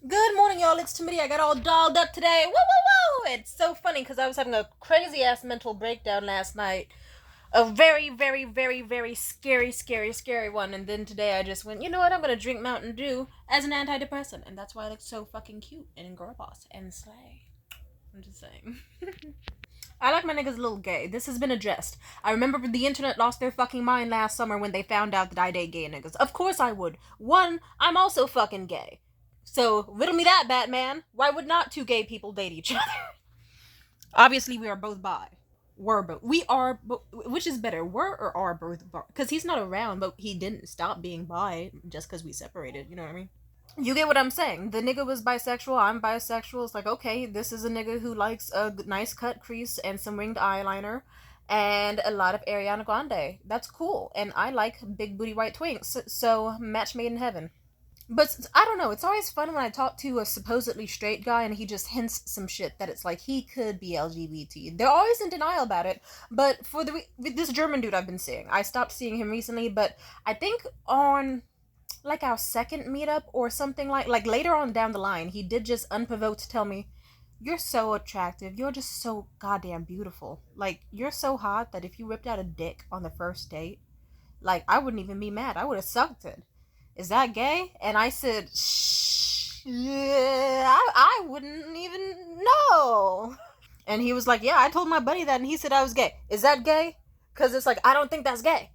Good morning, y'all. It's Timothy. I got all dolled up today. Woo, woo, woo! It's so funny because I was having a crazy ass mental breakdown last night. A very, very, very, very scary, scary, scary one. And then today I just went, you know what? I'm gonna drink Mountain Dew as an antidepressant, and that's why I look so fucking cute and girl boss and slay. I'm just saying. I like my niggas a little gay. This has been addressed. I remember the internet lost their fucking mind last summer when they found out that I date gay niggas. Of course I would. One, I'm also fucking gay. So, riddle me that, Batman. Why would not two gay people date each other? Obviously, we are both bi. Were both. We are. Which is better, were or are both bi? Because he's not around, but he didn't stop being bi just because we separated. You know what I mean? You get what I'm saying. The nigga was bisexual, I'm bisexual. It's like, okay, this is a nigga who likes a nice cut crease and some winged eyeliner and a lot of Ariana Grande. That's cool. And I like big booty white twinks. So, match made in heaven. But I don't know. It's always fun when I talk to a supposedly straight guy and he just hints some shit that it's like he could be LGBT. They're always in denial about it. But for this German dude I've been seeing, I stopped seeing him recently. But I think on like our second meetup or something like later on down the line, he did just unprovoked tell me, "You're so attractive. You're just so goddamn beautiful. Like you're so hot that if you ripped out a dick on the first date, like I wouldn't even be mad. I would have sucked it. Is that gay?" And I said, "Shh, yeah, I wouldn't even know." And he was like, "Yeah, I told my buddy that," and he said I was gay. Is that gay? Because it's like I don't think that's gay.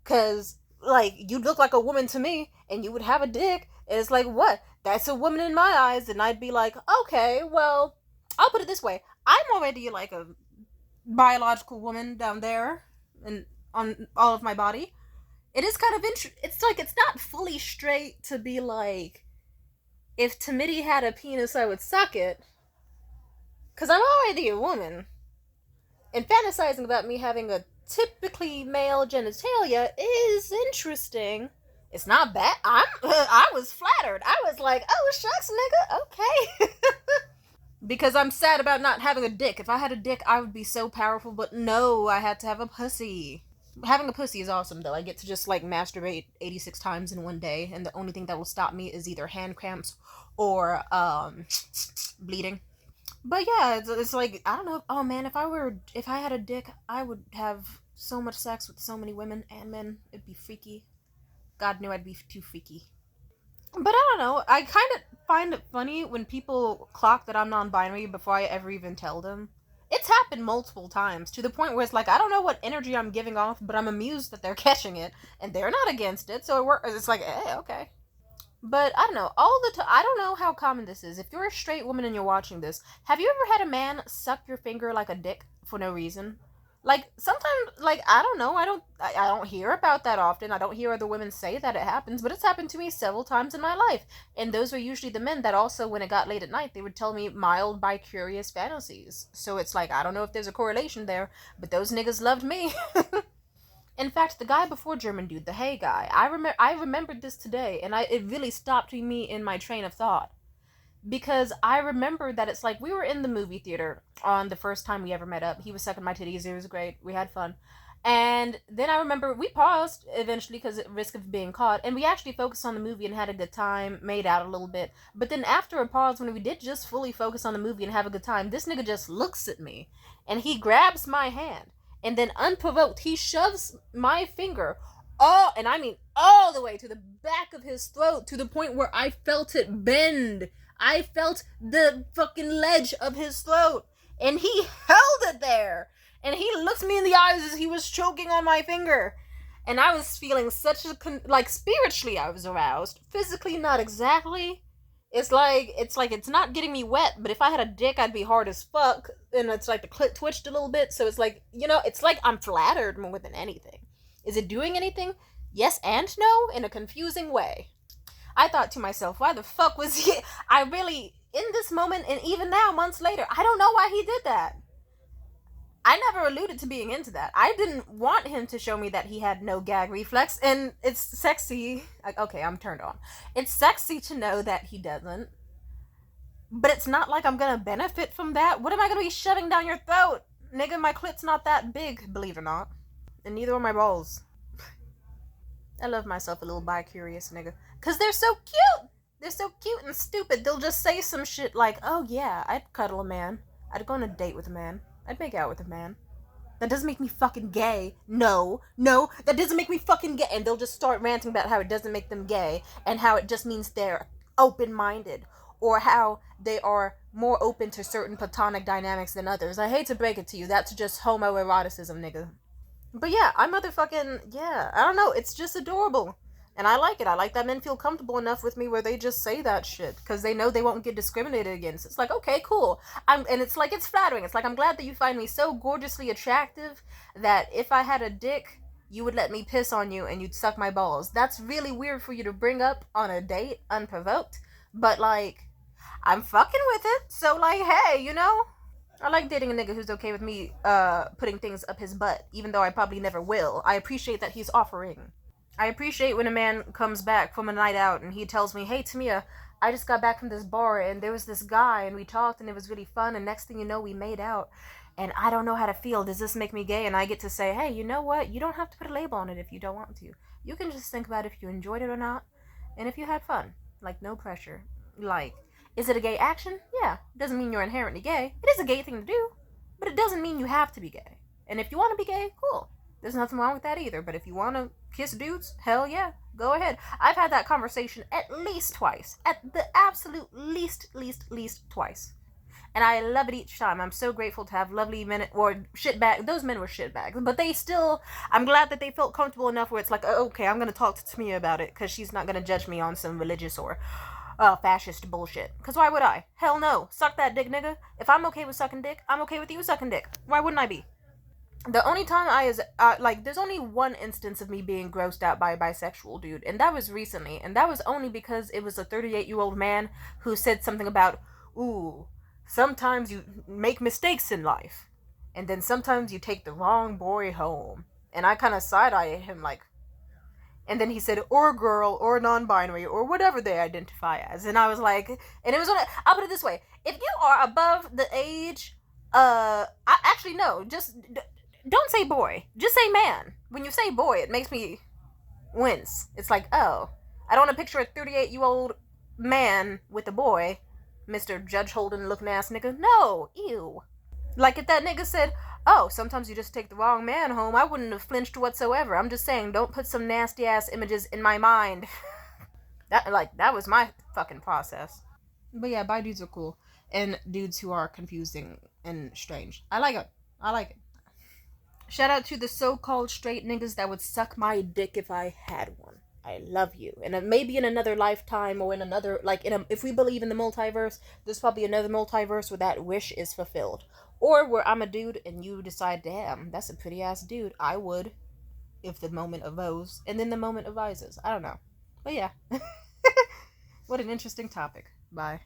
Because like you look like a woman to me, and you would have a dick. And it's like what? That's a woman in my eyes, and I'd be like, okay, well, I'll put it this way: I'm already like a biological woman down there, and on all of my body. It is kind of it's like it's not fully straight to be like if Timidity had a penis I would suck it because I'm already a woman and fantasizing about me having a typically male genitalia is interesting. It's not bad. I was flattered. I was like, oh shucks nigga, okay. Because I'm sad about not having a dick. If I had a dick I would be so powerful, but no, I had to have a pussy. Having a pussy is awesome though. I get to just like masturbate 86 times in one day, and the only thing that will stop me is either hand cramps or bleeding. But yeah, it's like I don't know. Oh man, if I had a dick, I would have so much sex with so many women and men. It'd be freaky. God knew I'd be too freaky. But I don't know. I kind of find it funny when people clock that I'm non-binary before I ever even tell them. It's happened multiple times to the point where it's like I don't know what energy I'm giving off, but I'm amused that they're catching it and they're not against it. So it's like, hey, okay. But I don't know. All the time, I don't know how common this is. If you're a straight woman and you're watching this, have you ever had a man suck your finger like a dick for no reason? Like sometimes, like I don't know, I don't hear about that often. I don't hear other women say that it happens, but it's happened to me several times in my life. And those were usually the men that also, when it got late at night, they would tell me mild bi curious fantasies. So it's like I don't know if there's a correlation there, but those niggas loved me. In fact, the guy before German dude, the Hey guy, I remembered this today, and it really stopped me in my train of thought because I remember that it's like we were in the movie theater on the first time we ever met up. He was sucking my titties. It was great. We had fun. And then I remember we paused eventually because at risk of being caught, and we actually focused on the movie and had a good time, made out a little bit. But then after a pause, when we did just fully focus on the movie and have a good time, this nigga just looks at me, and he grabs my hand, and then unprovoked, he shoves my finger all, and I mean all the way to the back of his throat to the point where I felt it bend. I felt the fucking ledge of his throat, and he held it there. And he looked me in the eyes as he was choking on my finger. And I was feeling such a like spiritually I was aroused, physically not exactly. It's not getting me wet, but if I had a dick I'd be hard as fuck, and it's like the clit twitched a little bit, so it's like, it's like I'm flattered more than anything. Is it doing anything? Yes and no, in a confusing way. I thought to myself, why the fuck was he? I really, in this moment, and even now, months later, I don't know why he did that. I never alluded to being into that. I didn't want him to show me that he had no gag reflex, and it's sexy. Like, okay, I'm turned on. It's sexy to know that he doesn't, but it's not like I'm gonna benefit from that. What am I gonna be shoving down your throat? Nigga, my clit's not that big, believe it or not. And neither are my balls. I love myself a little bi-curious nigga. Because they're so cute! They're so cute and stupid. They'll just say some shit like, "Oh yeah, I'd cuddle a man. I'd go on a date with a man. I'd make out with a man. That doesn't make me fucking gay. No, no, that doesn't make me fucking gay." And they'll just start ranting about how it doesn't make them gay and how it just means they're open minded or how they are more open to certain platonic dynamics than others. I hate to break it to you, that's just homoeroticism, nigga. But yeah, I motherfucking, yeah, I don't know, it's just adorable. And I like it. I like that men feel comfortable enough with me where they just say that shit because they know they won't get discriminated against. It's like, okay, cool. And it's like, it's flattering. It's like, I'm glad that you find me so gorgeously attractive that if I had a dick, you would let me piss on you and you'd suck my balls. That's really weird for you to bring up on a date unprovoked. But like, I'm fucking with it. So like, hey, you know? I like dating a nigga who's okay with me putting things up his butt, even though I probably never will. I appreciate that he's offering. I appreciate when a man comes back from a night out and he tells me, "Hey, Tamia, I just got back from this bar and there was this guy and we talked and it was really fun and next thing you know, we made out and I don't know how to feel. Does this make me gay?" And I get to say, "Hey, you know what? You don't have to put a label on it if you don't want to. You can just think about if you enjoyed it or not and if you had fun. Like, no pressure. Like, is it a gay action? Yeah. Doesn't mean you're inherently gay. It is a gay thing to do, but it doesn't mean you have to be gay. And if you want to be gay, cool. There's nothing wrong with that either. But if you want to kiss dudes, hell yeah, go ahead." I've had that conversation at least twice. At the absolute least twice. And I love it each time. I'm so grateful to have lovely men or shitbag. Those men were shitbags, but they still. I'm glad that they felt comfortable enough where it's like, oh, okay, I'm gonna talk to Tamia about it because she's not gonna judge me on some religious or fascist bullshit. Because why would I? Hell no. Suck that dick, nigga. If I'm okay with sucking dick, I'm okay with you sucking dick. Why wouldn't I be? The only time I is like, there's only one instance of me being grossed out by a bisexual dude, and that was recently, and that was only because it was a 38-year-old man who said something about, "Ooh, sometimes you make mistakes in life, and then sometimes you take the wrong boy home." And I kind of side-eyed him like, and then he said, "Or girl, or non-binary, or whatever they identify as." And I was like, and it was, I'll put it this way: if you are above the age, I actually no, just don't say boy, just say man. When you say boy, it makes me wince. It's like, oh, I don't want to picture a 38-year-old man with a boy, Mr. Judge Holden looking ass nigga. No, ew. Like if that nigga said, "Oh, sometimes you just take the wrong man home," I wouldn't have flinched whatsoever. I'm just saying, don't put some nasty ass images in my mind. That was my fucking process. But yeah, bi dudes are cool, and dudes who are confusing and strange. I like it. I like it. Shout out to the so-called straight niggas that would suck my dick if I had one. I love you. And maybe in another lifetime or in another, like, if we believe in the multiverse, there's probably another multiverse where that wish is fulfilled. Or where I'm a dude and you decide, damn, that's a pretty ass dude. I would, if the moment arose. And then the moment arises. I don't know. But yeah. What an interesting topic. Bye.